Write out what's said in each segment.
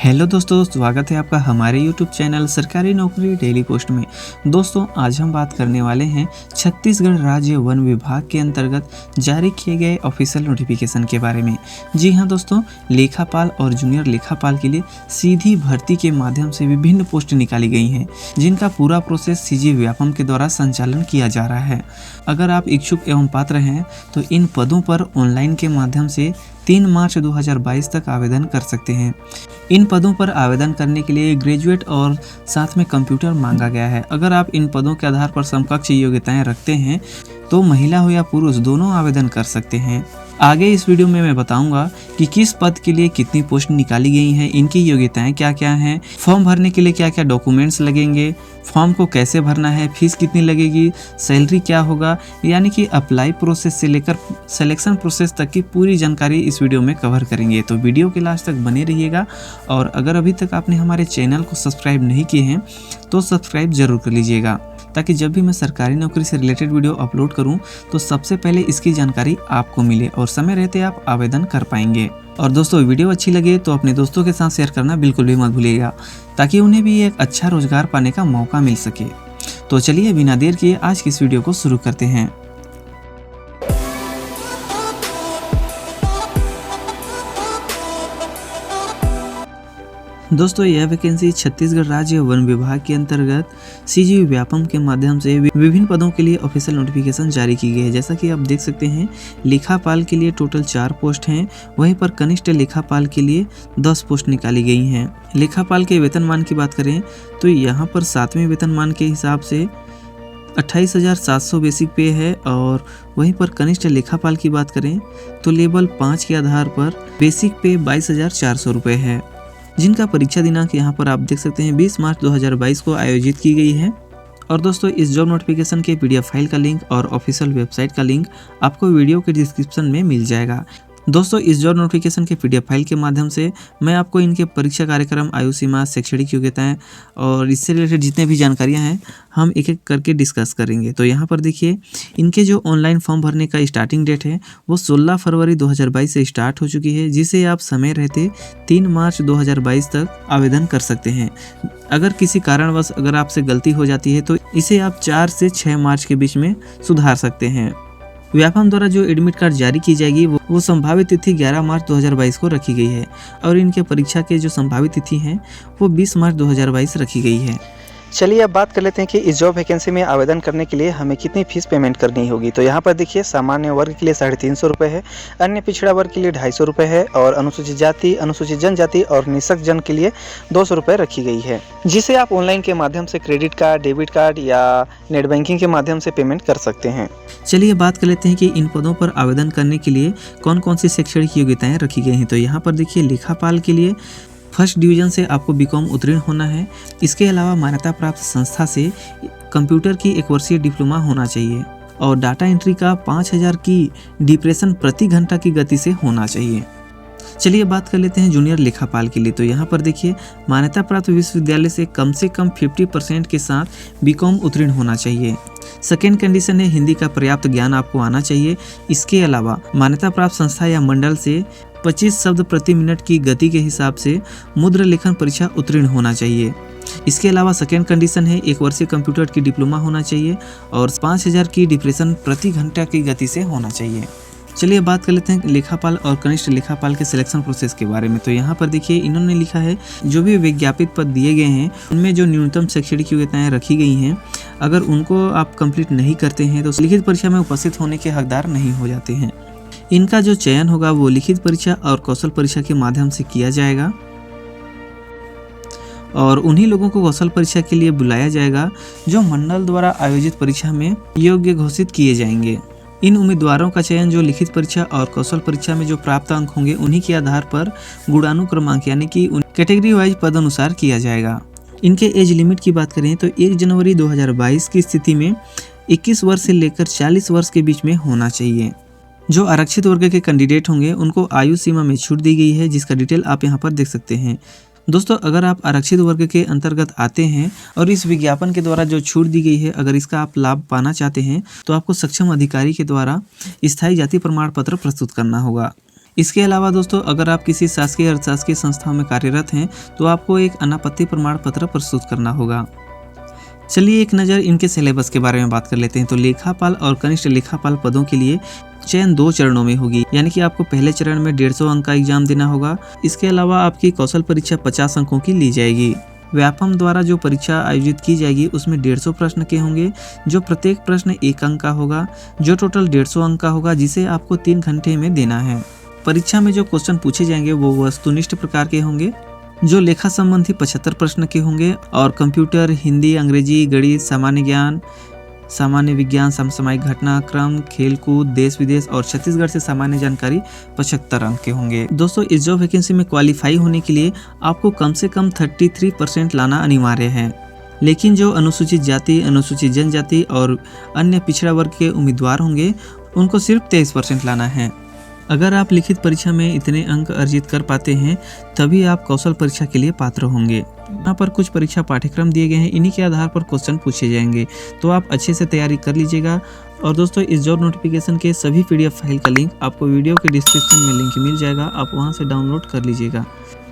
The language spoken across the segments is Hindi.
हेलो दोस्तों, स्वागत है आपका हमारे YouTube चैनल सरकारी नौकरी डेली पोस्ट में। दोस्तों, आज हम बात करने वाले हैं छत्तीसगढ़ राज्य वन विभाग के अंतर्गत जारी किए गए ऑफिशियल नोटिफिकेशन के बारे में। जी हां दोस्तों, लेखापाल और जूनियर लेखापाल के लिए सीधी भर्ती के माध्यम से विभिन्न पोस्ट निकाली गई हैं, जिनका पूरा प्रोसेस सीजी व्यापम के द्वारा संचालन किया जा रहा है। अगर आप इच्छुक एवं पात्र हैं तो इन पदों पर ऑनलाइन के माध्यम से 3 मार्च 2022 तक आवेदन कर सकते हैं। इन पदों पर आवेदन करने के लिए ग्रेजुएट और साथ में कंप्यूटर मांगा गया है। अगर आप इन पदों के आधार पर समकक्ष योग्यताएं रखते हैं तो महिला हो या पुरुष दोनों आवेदन कर सकते हैं। आगे इस वीडियो में मैं बताऊंगा कि किस पद के लिए कितनी पोस्ट निकाली गई हैं, इनकी योग्यताएं क्या क्या हैं, फॉर्म भरने के लिए क्या क्या डॉक्यूमेंट्स लगेंगे, फॉर्म को कैसे भरना है, फीस कितनी लगेगी, सैलरी क्या होगा, यानी कि अप्लाई प्रोसेस से लेकर सिलेक्शन प्रोसेस तक की पूरी जानकारी इस वीडियो में कवर करेंगे। तो वीडियो के लास्ट तक बने रहिएगा। और अगर अभी तक आपने हमारे चैनल को सब्सक्राइब नहीं किए हैं तो सब्सक्राइब जरूर कर लीजिएगा, ताकि जब भी मैं सरकारी नौकरी से रिलेटेड वीडियो अपलोड करूं तो सबसे पहले इसकी जानकारी आपको मिले और समय रहते आप आवेदन कर पाएंगे। और दोस्तों, वीडियो अच्छी लगे तो अपने दोस्तों के साथ शेयर करना बिल्कुल भी मत भूलिएगा, ताकि उन्हें भी एक अच्छा रोजगार पाने का मौका मिल सके। तो चलिए बिना देर किए आज की इस वीडियो को शुरू करते हैं। दोस्तों, यह वैकेंसी छत्तीसगढ़ राज्य वन विभाग के अंतर्गत सीजी व्यापम के माध्यम से विभिन्न पदों के लिए ऑफिशियल नोटिफिकेशन जारी की गई है। जैसा कि आप देख सकते हैं, लेखापाल के लिए टोटल 4 पोस्ट हैं, वहीं पर कनिष्ठ लेखापाल के लिए 10 पोस्ट निकाली गई हैं। लेखापाल के वेतनमान की बात करें तो यहाँ पर 7वें वेतनमान के हिसाब से 28,700 बेसिक पे है, और वहीं पर कनिष्ठ लेखापाल की बात करें तो लेवल 5 के आधार पर बेसिक पे 22,400 रुपये है, जिनका परीक्षा दिनांक यहाँ पर आप देख सकते हैं 20 मार्च 2022 को आयोजित की गई है। और दोस्तों, इस जॉब नोटिफिकेशन के PDF फाइल का लिंक और ऑफिशियल वेबसाइट का लिंक आपको वीडियो के डिस्क्रिप्शन में मिल जाएगा। दोस्तों, इस जॉब नोटिफिकेशन के PDF फाइल के माध्यम से मैं आपको इनके परीक्षा कार्यक्रम, आयु सीमा, शैक्षणिक योग्यताएं और इससे रिलेटेड जितने भी जानकारियां हैं हम एक एक करके डिस्कस करेंगे। तो यहाँ पर देखिए, इनके जो ऑनलाइन फॉर्म भरने का स्टार्टिंग डेट है वो 16 फरवरी 2022 से स्टार्ट हो चुकी है, जिसे आप समय रहते 3 मार्च 2022 तक आवेदन कर सकते हैं। अगर किसी कारणवश अगर आपसे गलती हो जाती है तो इसे आप 4 से 6 मार्च के बीच में सुधार सकते हैं। व्यापम द्वारा जो एडमिट कार्ड जारी की जाएगी वो संभावित तिथि 11 मार्च 2022 को रखी गई है, और इनके परीक्षा के जो संभावित तिथि हैं वो 20 मार्च 2022 रखी गई है। चलिए अब बात कर लेते हैं कि इस जॉब वैकेंसी में आवेदन करने के लिए हमें कितनी फीस पेमेंट करनी होगी। तो यहाँ पर देखिए, सामान्य वर्ग के लिए 350 रुपये है, अन्य पिछड़ा वर्ग के लिए 250 रुपये है, और अनुसूचित जाति, अनुसूचित जनजाति और निःशक्त जन के लिए 200 रुपये रखी गई है, जिसे आप ऑनलाइन के माध्यम से क्रेडिट कार्ड, डेबिट कार्ड या नेट बैंकिंग के माध्यम से पेमेंट कर सकते हैं। चलिए बात कर लेते हैं कि इन पदों पर आवेदन करने के लिए कौन कौन सी शैक्षणिक योग्यताएं रखी गई हैं। तो यहाँ पर देखिए, लेखापाल के लिए फर्स्ट डिवीजन से आपको BCom उत्तीर्ण होना है। इसके अलावा मान्यता प्राप्त संस्था से कंप्यूटर की 1 वर्षीय डिप्लोमा होना चाहिए, और डाटा एंट्री का 5000 की डिप्रेशन प्रति घंटा की गति से होना चाहिए। चलिए बात कर लेते हैं जूनियर लेखापाल के लिए। तो यहाँ पर देखिए, मान्यता प्राप्त विश्वविद्यालय से कम 50% के साथ BCom उत्तीर्ण होना चाहिए। सेकेंड कंडीशन है, हिंदी का पर्याप्त ज्ञान आपको आना चाहिए। इसके अलावा मान्यता प्राप्त संस्था या मंडल से 25 शब्द प्रति मिनट की गति के हिसाब से मुद्रा लेखन परीक्षा उत्तीर्ण होना चाहिए। इसके अलावा सेकेंड कंडीशन है, 1 वर्षीय कंप्यूटर की डिप्लोमा होना चाहिए, और 5000 की डिप्रेशन प्रति घंटा की गति से होना चाहिए। चलिए बात कर लेते हैं लेखापाल और कनिष्ठ लेखापाल के सिलेक्शन प्रोसेस के बारे में। तो यहाँ पर देखिए, इन्होंने लिखा है जो भी विज्ञापित पद दिए गए हैं उनमें जो न्यूनतम शैक्षणिक योग्यताएं रखी गई हैं, अगर उनको आप कंप्लीट नहीं करते हैं तो लिखित परीक्षा में उपस्थित होने के हकदार नहीं हो जाते हैं। इनका जो चयन होगा वो लिखित परीक्षा और कौशल परीक्षा के माध्यम से किया जाएगा, और उन्हीं लोगों को कौशल परीक्षा के लिए बुलाया जाएगा जो मंडल द्वारा आयोजित परीक्षा में योग्य घोषित किए जाएंगे। इन उम्मीदवारों का चयन जो लिखित परीक्षा और कौशल परीक्षा में जो प्राप्त अंक होंगे उन्हीं के आधार पर गुणानुक्रमांक यानी कि कैटेगरी वाइज पद अनुसार किया जाएगा। इनके एज लिमिट की बात करें तो 1 जनवरी 2022 की स्थिति में 21 वर्ष से लेकर 40 वर्ष के बीच में होना चाहिए। जो आरक्षित वर्ग के कैंडिडेट होंगे उनको आयु सीमा में छूट दी गई है, जिसका डिटेल आप यहाँ पर देख सकते हैं। दोस्तों, अगर आप आरक्षित वर्ग के अंतर्गत आते हैं और इस विज्ञापन के द्वारा जो छूट दी गई है, अगर इसका आप लाभ पाना चाहते हैं तो आपको सक्षम अधिकारी के द्वारा स्थायी जाति प्रमाण पत्र प्रस्तुत करना होगा। इसके अलावा दोस्तों, अगर आप किसी शासकीय अर्धशासकीय संस्थाओं में कार्यरत हैं तो आपको एक अनापत्ति प्रमाण पत्र प्रस्तुत करना होगा। चलिए एक नज़र इनके सिलेबस के बारे में बात कर लेते हैं। तो लेखापाल और कनिष्ठ लेखापाल पदों के लिए चयन 2 चरणों में होगी, यानी कि आपको पहले चरण में 150 अंक का एग्जाम देना होगा। इसके अलावा आपकी कौशल परीक्षा 50 अंकों की ली जाएगी। व्यापम द्वारा जो परीक्षा आयोजित की जाएगी उसमें 150 प्रश्न के होंगे, जो प्रत्येक प्रश्न 1 अंक का होगा, जो टोटल 150 अंक का होगा, जिसे आपको 3 घंटे में देना है। परीक्षा में जो क्वेश्चन पूछे जाएंगे वो वस्तुनिष्ठ प्रकार के होंगे, जो लेखा संबंधी 75 प्रश्न के होंगे, और कंप्यूटर, हिंदी, अंग्रेजी, गणित, सामान्य ज्ञान, सामान्य विज्ञान, समसामयिक घटनाक्रम, खेलकूद, देश विदेश और छत्तीसगढ़ से सामान्य जानकारी 75 अंक के होंगे। दोस्तों, इस जॉब वैकेंसी में क्वालिफाई होने के लिए आपको कम से कम 33% लाना अनिवार्य है। लेकिन जो अनुसूचित जाति, अनुसूचित जनजाति और अन्य पिछड़ा वर्ग के उम्मीदवार होंगे उनको सिर्फ 23% लाना है। अगर आप लिखित परीक्षा में इतने अंक अर्जित कर पाते हैं तभी आप कौशल परीक्षा के लिए पात्र होंगे। यहाँ पर कुछ परीक्षा पाठ्यक्रम दिए गए हैं, इन्हीं के आधार पर क्वेश्चन पूछे जाएंगे, तो आप अच्छे से तैयारी कर लीजिएगा। और दोस्तों, इस जॉब नोटिफिकेशन के सभी PDF फाइल का लिंक आपको वीडियो के डिस्क्रिप्शन में लिंक मिल जाएगा, आप वहाँ से डाउनलोड कर लीजिएगा।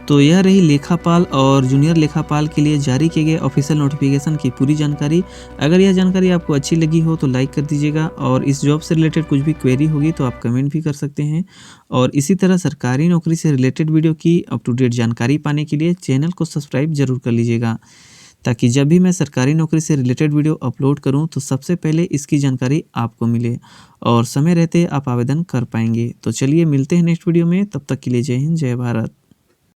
तो यह रही लेखापाल और जूनियर लेखापाल के लिए जारी किए गए ऑफिशियल नोटिफिकेशन की पूरी जानकारी। अगर यह जानकारी आपको अच्छी लगी हो तो लाइक कर दीजिएगा, और इस जॉब से रिलेटेड कुछ भी क्वेरी होगी तो आप कमेंट भी कर सकते हैं। और इसी तरह सरकारी नौकरी से रिलेटेड वीडियो की अप टू डेट जानकारी पाने के लिए चैनल को सब्सक्राइब जरूर कर लीजिएगा, ताकि जब भी मैं सरकारी नौकरी से रिलेटेड वीडियो अपलोड करूं तो सबसे पहले इसकी जानकारी आपको मिले और समय रहते आप आवेदन कर पाएंगे। तो चलिए मिलते हैं नेक्स्ट वीडियो में, तब तक के लिए जय हिंद, जय भारत।